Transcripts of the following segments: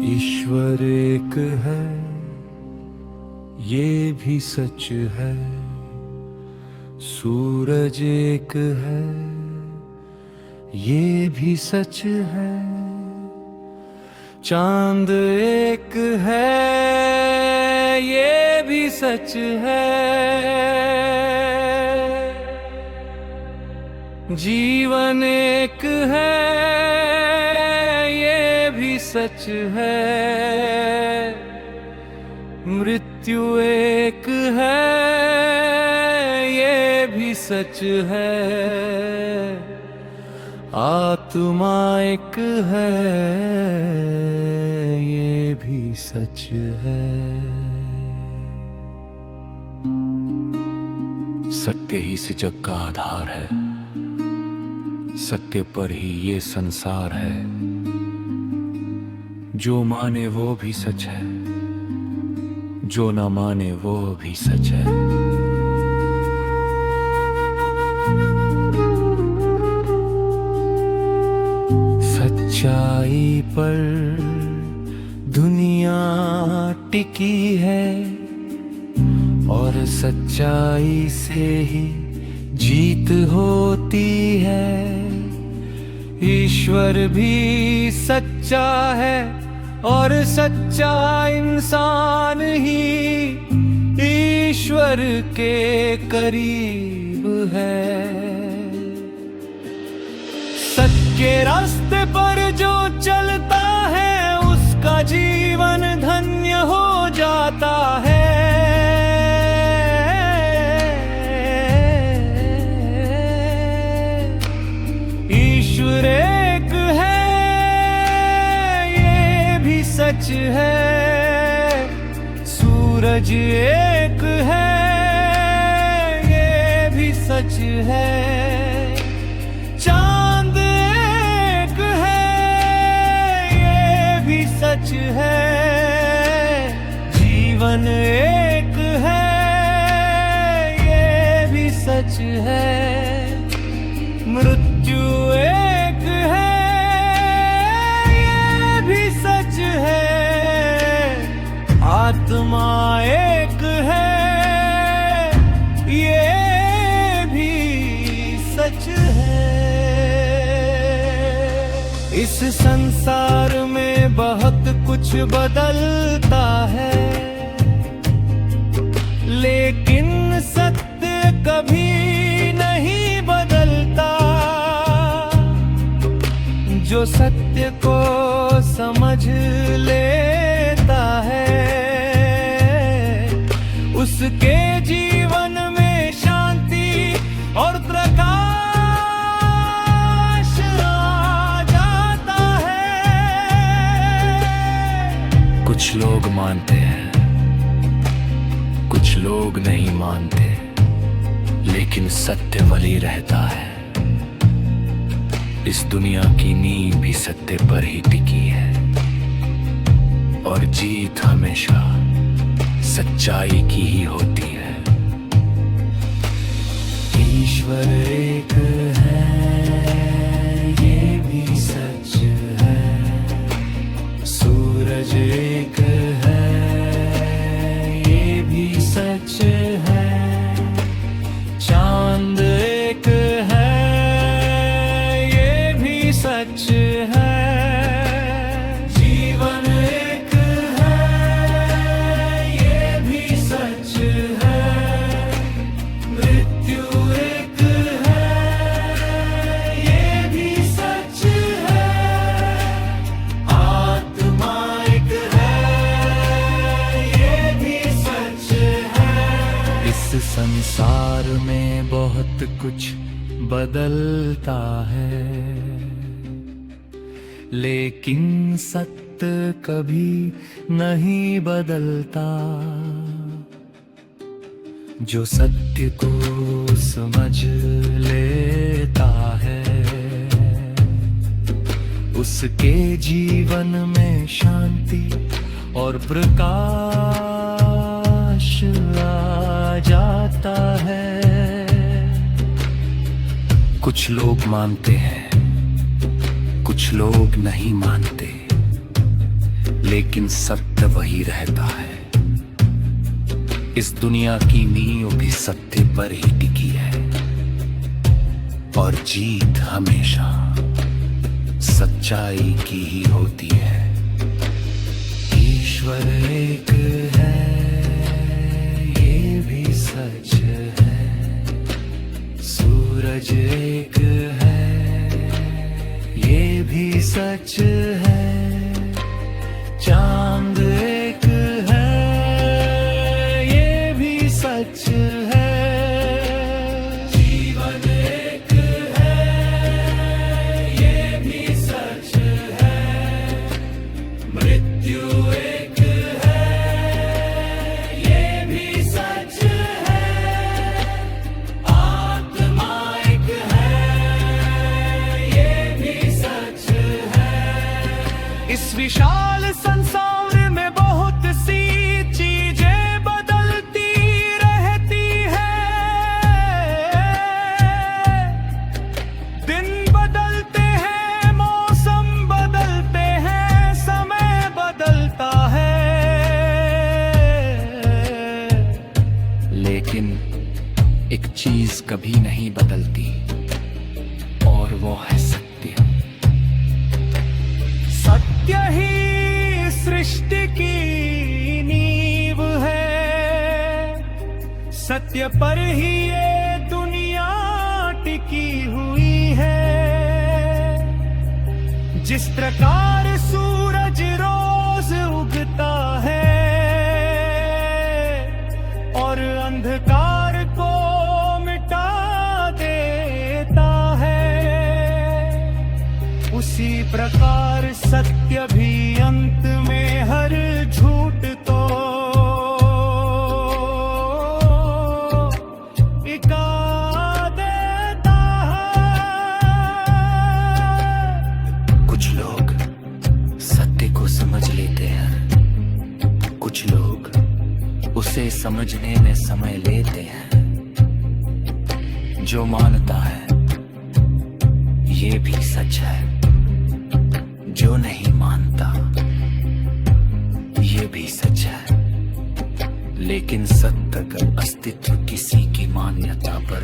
ईश्वर एक है, ये भी सच है। सूरज एक है, ये भी सच है। चांद एक है, ये भी सच है। जीवन एक है, ये भी सच है। मृत्यु एक है, ये भी सच है। आत्मा एक है, ये भी सच है। सत्य ही इस जग का आधार है, सत्य पर ही ये संसार है। जो माने वो भी सच है, जो ना माने वो भी सच है। सच्चाई पर दुनिया टिकी है, और सच्चाई से ही जीत होती है। ईश्वर भी सच्चा है, और सच्चा इंसान ही ईश्वर के करीब है। सत्य के रास्ते पर जो चलता है, उसका जीवन धन्य हो जाता है। ईश्वर एक है, ये भी सच है। सूरज एक है, ये भी सच है। चांद एक है, ये भी सच है। जीवन एक है, ये भी सच है। मृत्यु एक है, ये भी सच है। आत्मा एक है, ये भी सच है। इस संसार में बहुत कुछ बदलता है, लेकिन सत्य कभी नहीं बदलता। जो सत्य को समझ लेता है, उसके जीवन में शांति और प्रकाश आ जाता है। कुछ लोग मानते हैं, कुछ लोग नहीं मानते, लेकिन सत्य वही रहता है। इस दुनिया की नींव भी सत्य पर ही टिकी है, और जीत हमेशा सच्चाई की ही होती है। ईश्वर एक है, ये भी सच है। सूरज एक है, ये भी सच है। चांद एक है, ये भी सच है। जीवन एक है, ये भी सच है। मृत्यु एक है, ये भी सच है। आत्मा एक है, ये भी सच है। इस संसार में बहुत कुछ बदलता है, लेकिन सत्य कभी नहीं बदलता। जो सत्य को समझ लेता है, उसके जीवन में शांति और प्रकाश आ जाता है। कुछ लोग मानते हैं, कुछ लोग नहीं मानते, लेकिन सत्य वही रहता है। इस दुनिया की नींव भी सत्य पर ही टिकी है और जीत हमेशा सच्चाई की ही होती है। ईश्वर एक है, ये भी सच है। सूरज एक है, ये भी सच है। चांद एक है, ये भी सच है। जीवन एक है, ये भी सच है। मृत्यु एक है, ये भी सच है। आत्मा एक है, ये भी सच है। इस विशाल संसार में बहुत सी चीजें बदलती रहती है। दिन बदलते हैं, मौसम बदलते हैं, समय बदलता है, लेकिन एक चीज कभी नहीं बदलती और वो है सत्य। सत्य ही सृष्टि की नींव है। सत्य पर ही ये दुनिया टिकी हुई है। जिस प्रकार सूरज रोज उगता है और अंधकार को मिटा देता है, उसी प्रकार सत्य भी अंत में हर झूठ को मिटा देता है। कुछ लोग सत्य को समझ लेते हैं, कुछ लोग उसे समझने में समय लेते हैं। जो मानता है ये भी सच है, जो नहीं मानता ये भी सच है। लेकिन सत्य का अस्तित्व किसी की मान्यता पर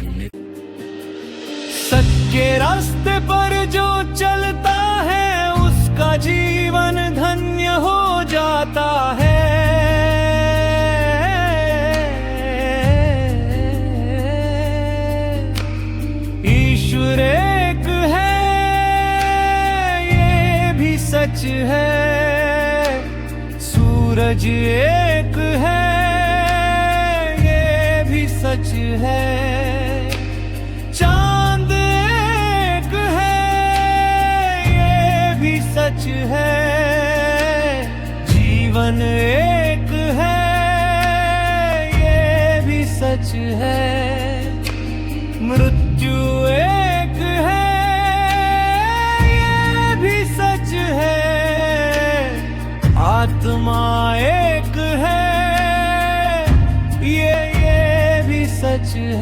सत्य के रास्ते पर जो चलता है उसका जीवन धन्य हो जाता है। ईश्वर एक है, सच है। सूरज एक है, ये भी सच है। चांद एक है, ये भी सच है। जीवन एक है, ये भी सच है। मृत्यु एक है, आत्मा एक है, ये भी सच है।